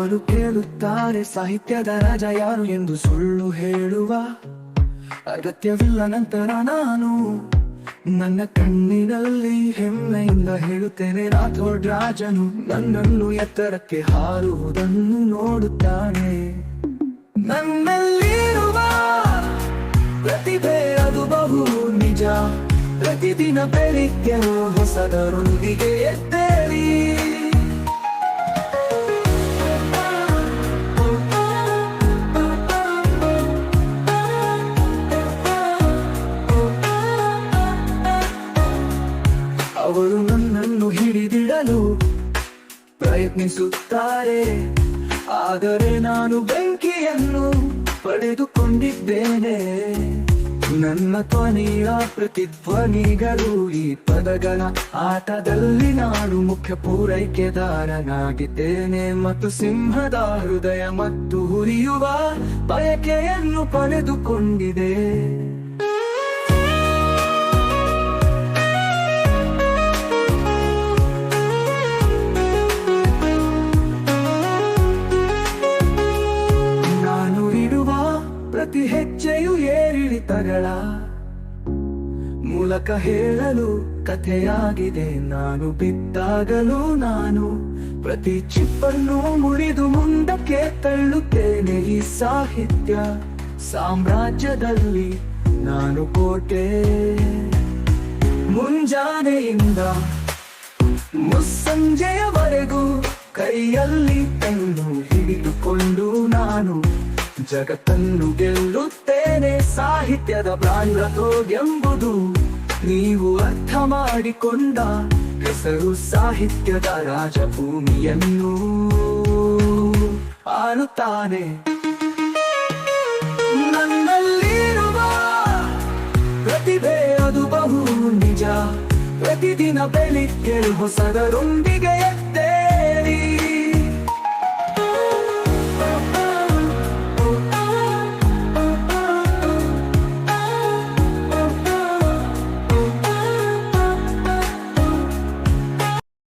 ಅವರು ಕೇಳುತ್ತಾರೆ ಸಾಹಿತ್ಯದ ರಾಜ ಯಾರು ಎಂದು ಸುಳ್ಳು ಹೇಳುವ ಅಗತ್ಯವಿಲ್ಲ. ನಂತರ ನಾನು ನನ್ನ ಕಣ್ಣಿನಲ್ಲಿ ಹೆಮ್ಮೆಯಿಂದ ಹೇಳುತ್ತೇನೆ, ರಾಥೋಡ್ ರಾಜನು ನನ್ನನ್ನು ಎತ್ತರಕ್ಕೆ ಹಾರುವುದನ್ನು ನೋಡುತ್ತಾನೆ. ನನ್ನಲ್ಲಿರುವ ಪ್ರತಿಭೆ ಅದು ಬಹು ನಿಜ. ಪ್ರತಿದಿನ ಬೆಳಿಗ್ಗೆ ಹೊಸದರೊಂದಿಗೆ ಎದ್ದೇಳಿ ಅವರು ನನ್ನನ್ನು ಹಿಡಿದಿಡಲು ಪ್ರಯತ್ನಿಸುತ್ತಾರೆ, ಆದರೆ ನಾನು ಬೆಂಕಿಯನ್ನು ಪಡೆದುಕೊಂಡಿದ್ದೇನೆ. ನನ್ನ ಧ್ವನಿಯ ಪ್ರತಿಧ್ವನಿಗಳು ಈ ಪದಗಳ ಆಟದಲ್ಲಿ ನಾನು ಮುಖ್ಯ ಪೂರೈಕೆದಾರನಾಗಿದ್ದೇನೆ ಮತ್ತು ಸಿಂಹದ ಹೃದಯ ಮತ್ತು ಹುರಿಯುವ ಬಯಕೆಯನ್ನು ಪಡೆದುಕೊಂಡಿದೆ. ಪ್ರತಿ ಹೆಜ್ಜೆಯು ಏರಿಳಿತಗಳ ಮೂಲಕ ಹೇಳಲು ಕಥೆಯಾಗಿದೆ. ನಾನು ಬಿದ್ದಾಗಲೂ ನಾನು ಪ್ರತಿ ಚಿಪ್ಪನ್ನು ಮುರಿದು ಮುಂದಕ್ಕೆ ತಳ್ಳುತ್ತೇನೆ. ಈ ಸಾಹಿತ್ಯ ಸಾಮ್ರಾಜ್ಯದಲ್ಲಿ ನಾನು ಕೋಟೆ. ಮುಂಜಾನೆಯಿಂದ ಮುಸ್ಸಂಜೆಯವರೆಗೂ ಕೈಯಲ್ಲಿ ಪೆನ್ನು ಹಿಡಿದುಕೊಂಡು ನಾನು ಜಗತ್ತನ್ನು ಗೆಲ್ಲುತ್ತೇನೆ. ಸಾಹಿತ್ಯದ ಬ್ರಾಂಡ್ ರಾಥೋಡ್ ಎಂಬುದು ನೀವು ಅರ್ಥ ಮಾಡಿಕೊಂಡ ಹೆಸರು. ಸಾಹಿತ್ಯದ ರಾಜಭೂಮಿಯನ್ನು ಆಳುತ್ತಾನೆ. ನನ್ನಲ್ಲಿರುವ ಪ್ರತಿಭೆ ಅದು ಬಹು ನಿಜ. ಪ್ರತಿದಿನ ಬೆಳಿಗ್ಗೆ ಹೊಸದರೊಂದಿಗೆ ಎದ್ದೆ